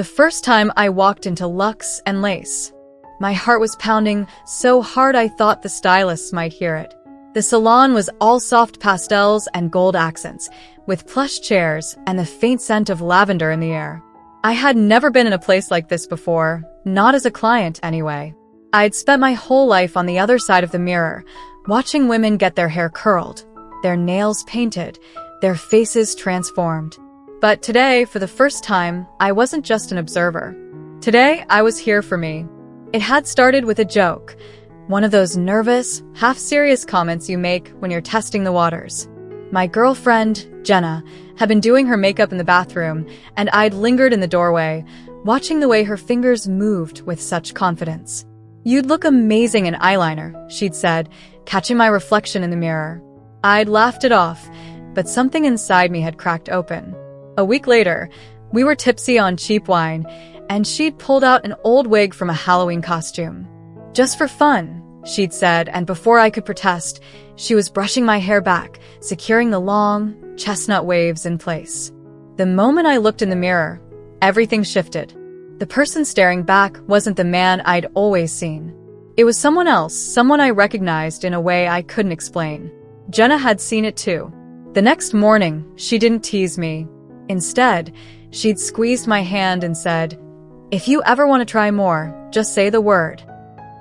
The first time I walked into luxe and lace. My heart was pounding so hard I thought the stylists might hear it. The salon was all soft pastels and gold accents, with plush chairs and the faint scent of lavender in the air. I had never been in a place like this before, not as a client anyway. I'd spent my whole life on the other side of the mirror, watching women get their hair curled, their nails painted, their faces transformed. But today, for the first time, I wasn't just an observer. Today, I was here for me. It had started with a joke, one of those nervous, half-serious comments you make when you're testing the waters. My girlfriend, Jenna, had been doing her makeup in the bathroom, and I'd lingered in the doorway, watching the way her fingers moved with such confidence. "You'd look amazing in eyeliner," she'd said, catching my reflection in the mirror. I'd laughed it off, but something inside me had cracked open. A week later, we were tipsy on cheap wine, and she'd pulled out an old wig from a Halloween costume. "Just for fun," she'd said, and before I could protest, she was brushing my hair back, securing the long, chestnut waves in place. The moment I looked in the mirror, everything shifted. The person staring back wasn't the man I'd always seen. It was someone else, someone I recognized in a way I couldn't explain. Jenna had seen it too. The next morning, she didn't tease me. Instead, she'd squeezed my hand and said, "If you ever want to try more, just say the word."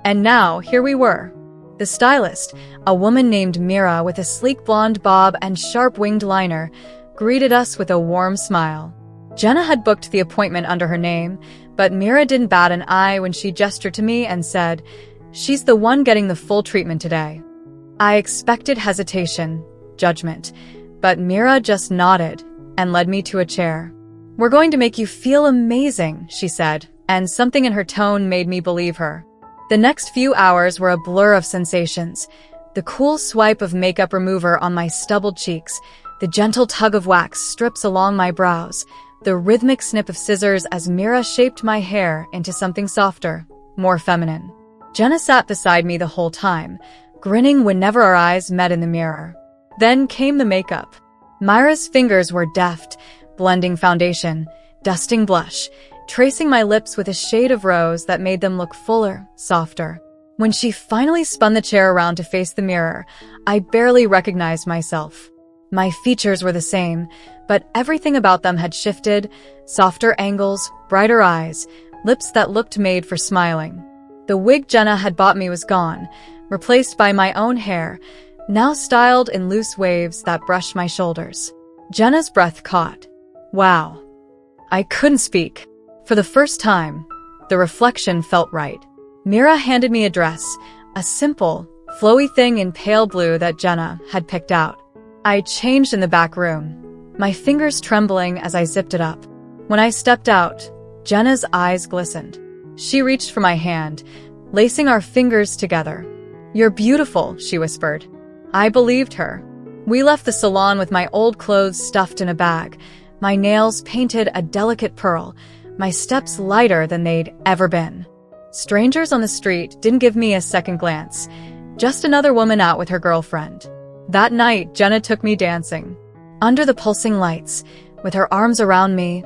And now, here we were. The stylist, a woman named Mira with a sleek blonde bob and sharp winged liner, greeted us with a warm smile. Jenna had booked the appointment under her name, but Mira didn't bat an eye when she gestured to me and said, "She's the one getting the full treatment today." I expected hesitation, judgment, but Mira just nodded and led me to a chair. "We're going to make you feel amazing," she said, and something in her tone made me believe her. The next few hours were a blur of sensations. The cool swipe of makeup remover on my stubbled cheeks, the gentle tug of wax strips along my brows, the rhythmic snip of scissors as Mira shaped my hair into something softer, more feminine. Jenna sat beside me the whole time, grinning whenever our eyes met in the mirror. Then came the makeup. Myra's fingers were deft, blending foundation, dusting blush, tracing my lips with a shade of rose that made them look fuller, softer. When she finally spun the chair around to face the mirror, I barely recognized myself. My features were the same, but everything about them had shifted, softer angles, brighter eyes, lips that looked made for smiling. The wig Jenna had bought me was gone, replaced by my own hair, now styled in loose waves that brushed my shoulders. Jenna's breath caught. Wow. I couldn't speak. For the first time, the reflection felt right. Mira handed me a dress, a simple, flowy thing in pale blue that Jenna had picked out. I changed in the back room, my fingers trembling as I zipped it up. When I stepped out, Jenna's eyes glistened. She reached for my hand, lacing our fingers together. "You're beautiful," she whispered. I believed her. We left the salon with my old clothes stuffed in a bag, my nails painted a delicate pearl, my steps lighter than they'd ever been. Strangers on the street didn't give me a second glance, just another woman out with her girlfriend. That night, Jenna took me dancing. Under the pulsing lights, with her arms around me,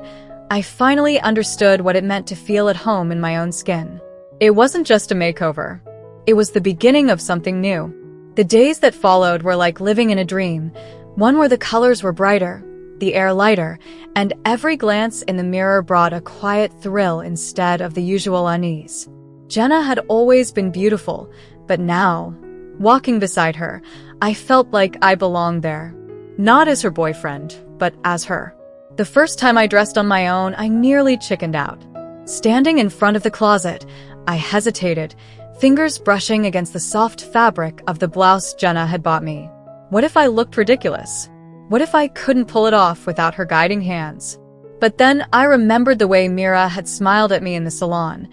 I finally understood what it meant to feel at home in my own skin. It wasn't just a makeover. It was the beginning of something new. The days that followed were like living in a dream, one where the colors were brighter, the air lighter, and every glance in the mirror brought a quiet thrill instead of the usual unease. Jenna had always been beautiful, but now, walking beside her, I felt like I belonged there. Not as her boyfriend, but as her. The first time I dressed on my own, I nearly chickened out. Standing in front of the closet, I hesitated, fingers brushing against the soft fabric of the blouse Jenna had bought me. What if I looked ridiculous? What if I couldn't pull it off without her guiding hands? But then I remembered the way Mira had smiled at me in the salon,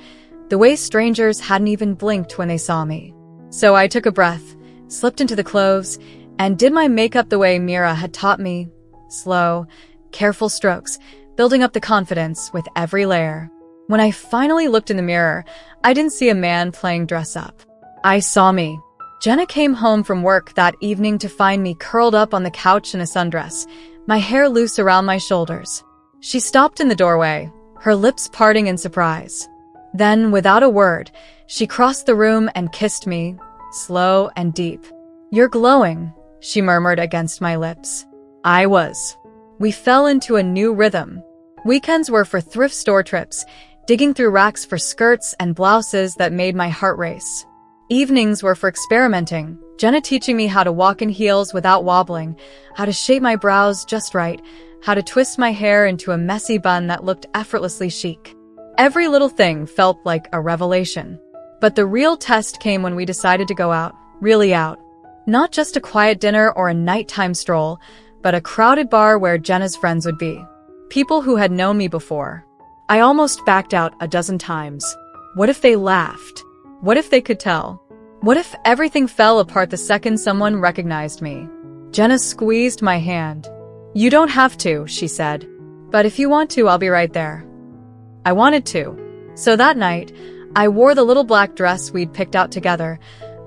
the way strangers hadn't even blinked when they saw me. So I took a breath, slipped into the clothes, and did my makeup the way Mira had taught me. Slow, careful strokes, building up the confidence with every layer. When I finally looked in the mirror, I didn't see a man playing dress up. I saw me. Jenna came home from work that evening to find me curled up on the couch in a sundress, my hair loose around my shoulders. She stopped in the doorway, her lips parting in surprise. Then, without a word, she crossed the room and kissed me, slow and deep. "You're glowing," she murmured against my lips. I was. We fell into a new rhythm. Weekends were for thrift store trips, digging through racks for skirts and blouses that made my heart race. Evenings were for experimenting, Jenna teaching me how to walk in heels without wobbling, how to shape my brows just right, how to twist my hair into a messy bun that looked effortlessly chic. Every little thing felt like a revelation. But the real test came when we decided to go out, really out. Not just a quiet dinner or a nighttime stroll, but a crowded bar where Jenna's friends would be. People who had known me before. I almost backed out a dozen times. What if they laughed? What if they could tell? What if everything fell apart the second someone recognized me? Jenna squeezed my hand. "You don't have to," she said. "But if you want to, I'll be right there." I wanted to. So that night, I wore the little black dress we'd picked out together,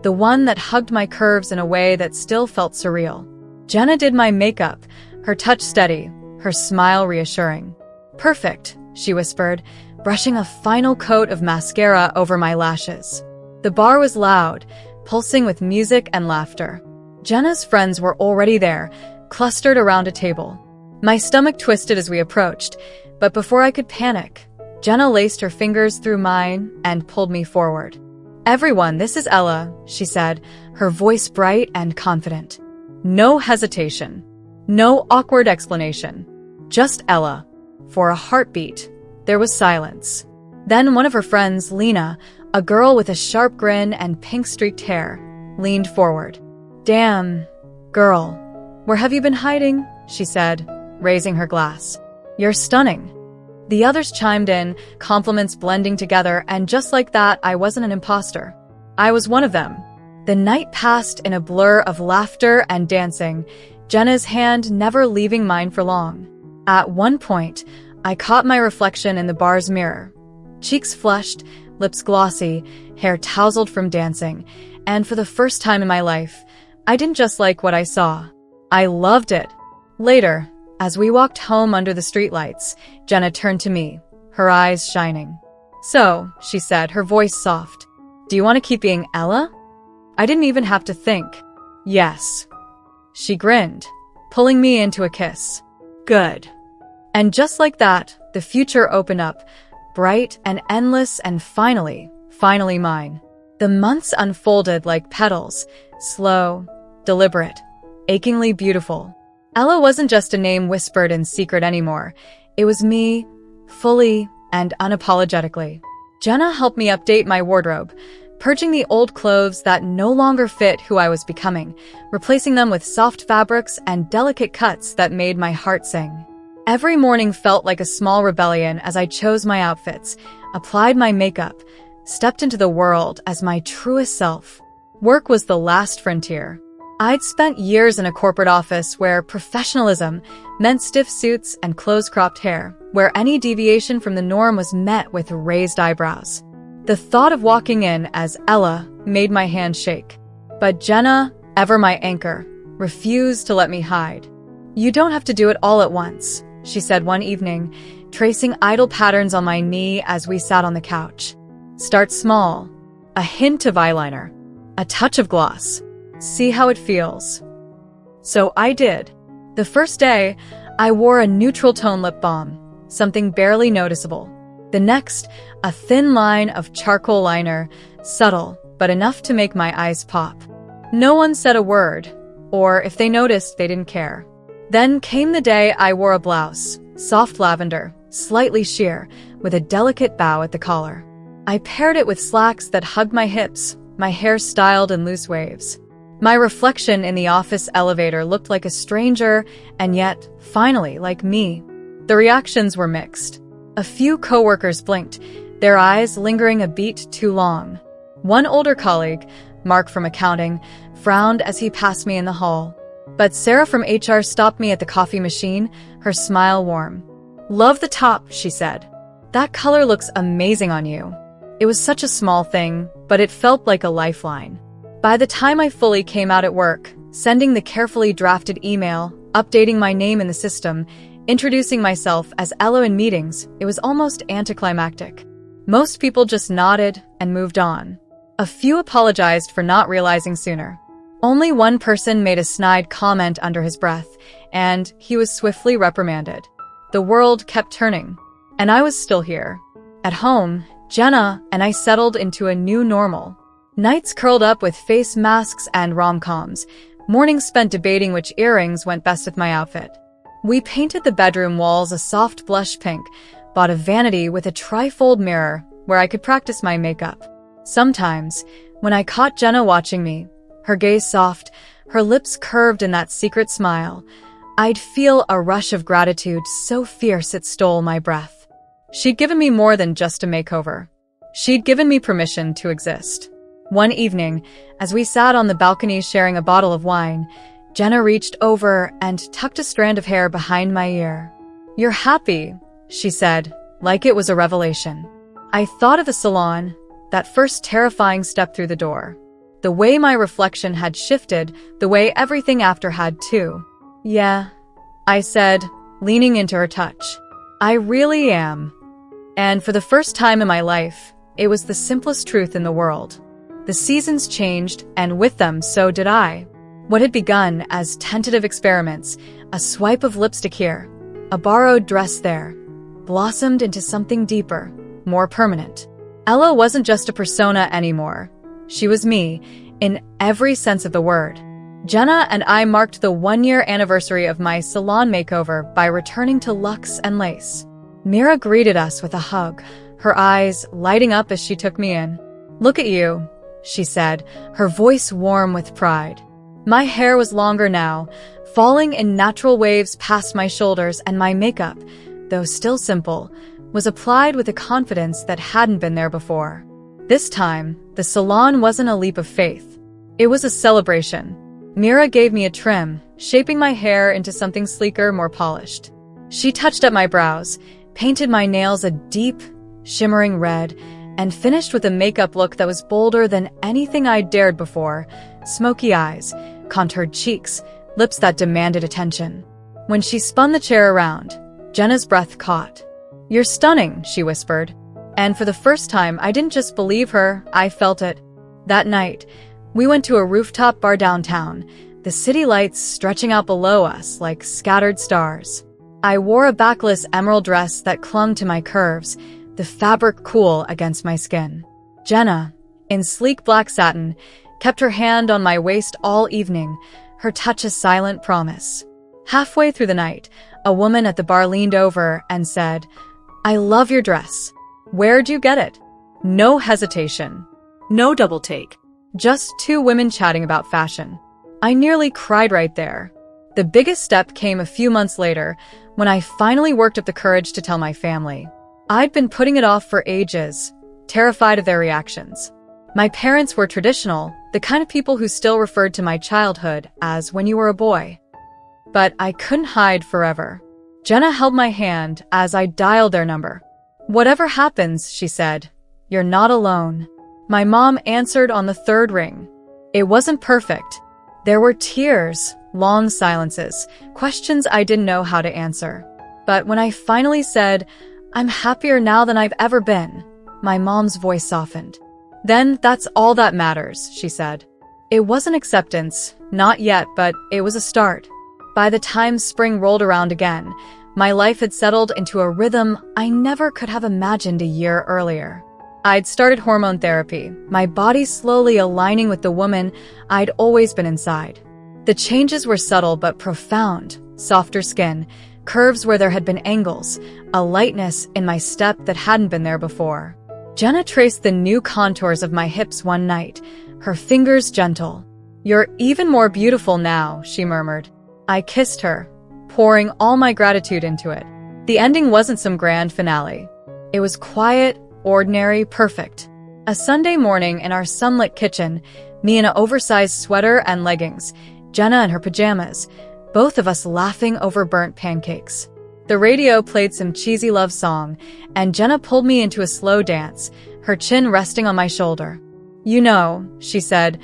the one that hugged my curves in a way that still felt surreal. Jenna did my makeup, her touch steady, her smile reassuring. "Perfect," she whispered, brushing a final coat of mascara over my lashes. The bar was loud, pulsing with music and laughter. Jenna's friends were already there, clustered around a table. My stomach twisted as we approached, but before I could panic, Jenna laced her fingers through mine and pulled me forward. "Everyone, this is Ella," she said, her voice bright and confident. No hesitation. No awkward explanation. Just Ella. For a heartbeat, there was silence. Then one of her friends, Lena, a girl with a sharp grin and pink-streaked hair, leaned forward. "Damn, girl. Where have you been hiding?" she said, raising her glass. "You're stunning." The others chimed in, compliments blending together, and just like that, I wasn't an imposter. I was one of them. The night passed in a blur of laughter and dancing, Jenna's hand never leaving mine for long. At one point, I caught my reflection in the bar's mirror. Cheeks flushed, lips glossy, hair tousled from dancing, and for the first time in my life, I didn't just like what I saw. I loved it. Later, as we walked home under the streetlights, Jenna turned to me, her eyes shining. "So," she said, her voice soft, "do you want to keep being Ella?" I didn't even have to think. "Yes." She grinned, pulling me into a kiss. "Good." And just like that, the future opened up, bright and endless and finally mine. The months unfolded like petals, slow, deliberate, achingly beautiful. Ella wasn't just a name whispered in secret anymore. It was me, fully and unapologetically. Jenna helped me update my wardrobe, purging the old clothes that no longer fit who I was becoming, replacing them with soft fabrics and delicate cuts that made my heart sing. Every morning felt like a small rebellion as I chose my outfits, applied my makeup, stepped into the world as my truest self. Work was the last frontier. I'd spent years in a corporate office where professionalism meant stiff suits and close-cropped hair, where any deviation from the norm was met with raised eyebrows. The thought of walking in as Ella made my hand shake. But Jenna, ever my anchor, refused to let me hide. "You don't have to do it all at once," she said one evening, tracing idle patterns on my knee as we sat on the couch. "Start small. A hint of eyeliner. A touch of gloss. See how it feels." So I did. The first day, I wore a neutral tone lip balm, something barely noticeable. The next, a thin line of charcoal liner, subtle, but enough to make my eyes pop. No one said a word, or if they noticed, they didn't care. Then came the day I wore a blouse, soft lavender, slightly sheer, with a delicate bow at the collar. I paired it with slacks that hugged my hips, my hair styled in loose waves. My reflection in the office elevator looked like a stranger, and yet, finally, like me. The reactions were mixed. A few coworkers blinked, their eyes lingering a beat too long. One older colleague, Mark from accounting, frowned as he passed me in the hall. But Sarah from HR stopped me at the coffee machine, her smile warm. "Love the top," she said. "That color looks amazing on you." It was such a small thing, but it felt like a lifeline. By the time I fully came out at work, sending the carefully drafted email, updating my name in the system, Introducing myself as Ella in meetings, it was almost anticlimactic. Most people just nodded and moved on. A few apologized for not realizing sooner. Only one person made a snide comment under his breath, and he was swiftly reprimanded. The world kept turning, and I was still here. At home, Jenna and I settled into a new normal. Nights curled up with face masks and rom-coms, mornings spent debating which earrings went best with my outfit. We painted the bedroom walls a soft blush pink, bought a vanity with a trifold mirror where I could practice my makeup. Sometimes, when I caught Jenna watching me, her gaze soft, her lips curved in that secret smile, I'd feel a rush of gratitude so fierce it stole my breath. She'd given me more than just a makeover. She'd given me permission to exist. One evening, as we sat on the balcony sharing a bottle of wine, Jenna reached over and tucked a strand of hair behind my ear. "You're happy," she said, like it was a revelation. I thought of the salon, that first terrifying step through the door. The way my reflection had shifted, the way everything after had too. "Yeah," I said, leaning into her touch. "I really am." And for the first time in my life, it was the simplest truth in the world. The seasons changed, and with them, so did I. What had begun as tentative experiments, a swipe of lipstick here, a borrowed dress there, blossomed into something deeper, more permanent. Ella wasn't just a persona anymore. She was me, in every sense of the word. Jenna and I marked the one-year anniversary of my salon makeover by returning to luxe and lace. Mira greeted us with a hug, her eyes lighting up as she took me in. "Look at you," she said, her voice warm with pride. My hair was longer now, falling in natural waves past my shoulders, and my makeup, though still simple, was applied with a confidence that hadn't been there before. This time, the salon wasn't a leap of faith. It was a celebration. Mira gave me a trim, shaping my hair into something sleeker, more polished. She touched up my brows, painted my nails a deep, shimmering red, and finished with a makeup look that was bolder than anything I'd dared before. Smoky eyes, contoured cheeks, lips that demanded attention. When she spun the chair around, Jenna's breath caught. "You're stunning," she whispered. And for the first time, I didn't just believe her, I felt it. That night, we went to a rooftop bar downtown, the city lights stretching out below us like scattered stars. I wore a backless emerald dress that clung to my curves, the fabric cool against my skin. Jenna, in sleek black satin, kept her hand on my waist all evening, her touch a silent promise. Halfway through the night, a woman at the bar leaned over and said, "I love your dress. Where'd you get it?" No hesitation. No double take. Just two women chatting about fashion. I nearly cried right there. The biggest step came a few months later, when I finally worked up the courage to tell my family. I'd been putting it off for ages, terrified of their reactions. My parents were traditional, the kind of people who still referred to my childhood as "when you were a boy." But I couldn't hide forever. Jenna held my hand as I dialed their number. "Whatever happens," she said, "you're not alone." My mom answered on the third ring. It wasn't perfect. There were tears, long silences, questions I didn't know how to answer. But when I finally said, "I'm happier now than I've ever been," my mom's voice softened. "Then that's all that matters," she said. It wasn't acceptance, not yet, but it was a start. By the time spring rolled around again, my life had settled into a rhythm I never could have imagined a year earlier. I'd started hormone therapy, my body slowly aligning with the woman I'd always been inside. The changes were subtle but profound: softer skin, curves where there had been angles, a lightness in my step that hadn't been there before. Jenna traced the new contours of my hips one night, her fingers gentle. "You're even more beautiful now," she murmured. I kissed her, pouring all my gratitude into it. The ending wasn't some grand finale. It was quiet, ordinary, perfect. A Sunday morning in our sunlit kitchen, me in an oversized sweater and leggings, Jenna in her pajamas, both of us laughing over burnt pancakes. The radio played some cheesy love song, and Jenna pulled me into a slow dance, her chin resting on my shoulder. "You know," she said,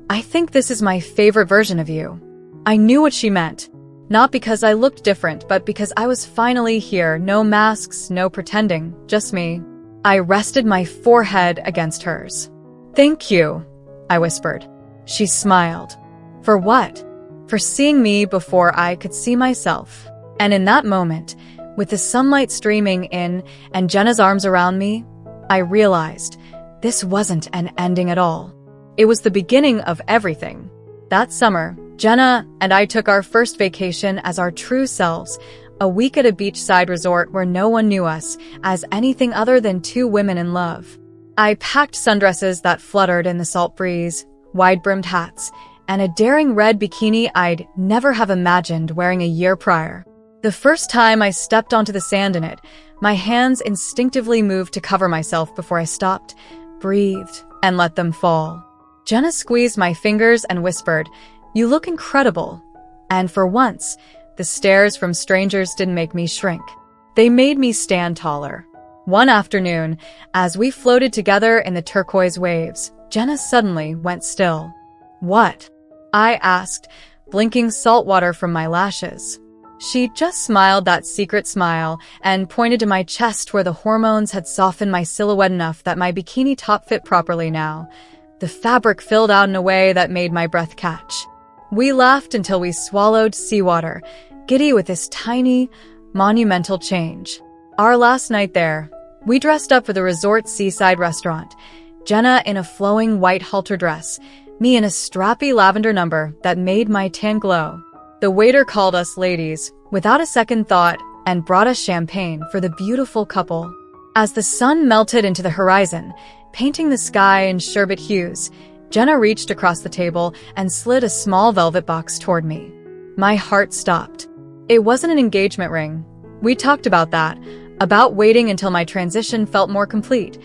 "I think this is my favorite version of you." I knew what she meant. Not because I looked different, but because I was finally here. No masks, no pretending, just me. I rested my forehead against hers. "Thank you," I whispered. She smiled. "For what?" "For seeing me before I could see myself." And in that moment, with the sunlight streaming in and Jenna's arms around me, I realized this wasn't an ending at all. It was the beginning of everything. That summer, Jenna and I took our first vacation as our true selves, a week at a beachside resort where no one knew us as anything other than two women in love. I packed sundresses that fluttered in the salt breeze, wide-brimmed hats, and a daring red bikini I'd never have imagined wearing a year prior. The first time I stepped onto the sand in it, my hands instinctively moved to cover myself before I stopped, breathed, and let them fall. Jenna squeezed my fingers and whispered, "You look incredible." And for once, the stares from strangers didn't make me shrink. They made me stand taller. One afternoon, as we floated together in the turquoise waves, Jenna suddenly went still. "What?" I asked, blinking salt water from my lashes. She just smiled that secret smile and pointed to my chest where the hormones had softened my silhouette enough that my bikini top fit properly now. The fabric filled out in a way that made my breath catch. We laughed until we swallowed seawater, giddy with this tiny, monumental change. Our last night there, we dressed up for the resort's seaside restaurant, Jenna in a flowing white halter dress, me in a strappy lavender number that made my tan glow. The waiter called us ladies, without a second thought, and brought us champagne for the beautiful couple. As the sun melted into the horizon, painting the sky in sherbet hues, Jenna reached across the table and slid a small velvet box toward me. My heart stopped. It wasn't an engagement ring. We talked about that, about waiting until my transition felt more complete,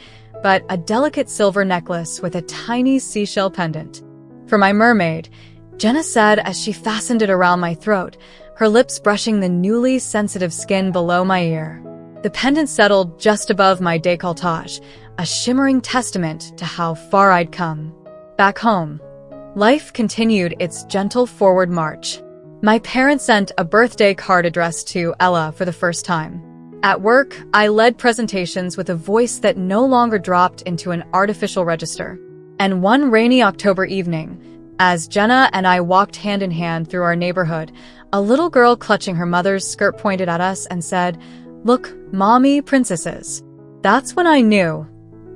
but a delicate silver necklace with a tiny seashell pendant. For my mermaid, Jenna said as she fastened it around my throat, her lips brushing the newly sensitive skin below my ear. The pendant settled just above my décolletage, a shimmering testament to how far I'd come. Back home, life continued its gentle forward march. My parents sent a birthday card addressed to Ella for the first time. At work, I led presentations with a voice that no longer dropped into an artificial register. And one rainy October evening, as Jenna and I walked hand in hand through our neighborhood, a little girl clutching her mother's skirt pointed at us and said, "Look, mommy, princesses." That's when I knew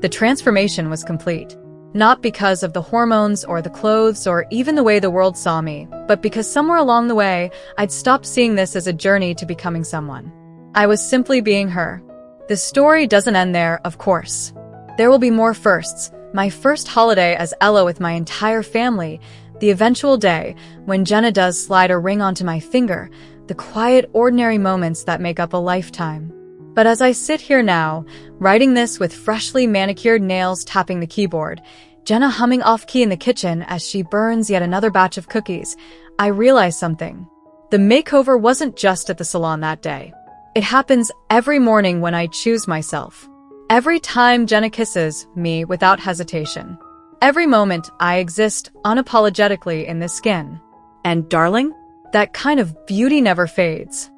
the transformation was complete. Not because of the hormones or the clothes or even the way the world saw me, but because somewhere along the way, I'd stopped seeing this as a journey to becoming someone. I was simply being her. The story doesn't end there, of course. There will be more firsts. My first holiday as Ella with my entire family, the eventual day when Jenna does slide a ring onto my finger, the quiet, ordinary moments that make up a lifetime. But as I sit here now, writing this with freshly manicured nails tapping the keyboard, Jenna humming off-key in the kitchen as she burns yet another batch of cookies, I realize something. The makeover wasn't just at the salon that day. It happens every morning when I choose myself. Every time Jenna kisses me without hesitation. Every moment I exist unapologetically in this skin. And darling, that kind of beauty never fades.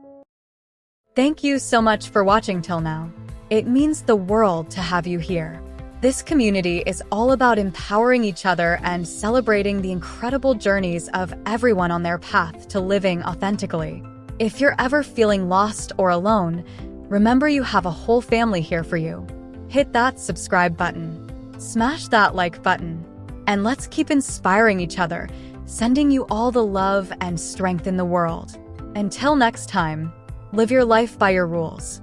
Thank you so much for watching till now. It means the world to have you here. This community is all about empowering each other and celebrating the incredible journeys of everyone on their path to living authentically. If you're ever feeling lost or alone, remember you have a whole family here for you. Hit that subscribe button. Smash that like button. And let's keep inspiring each other, sending you all the love and strength in the world. Until next time, live your life by your rules.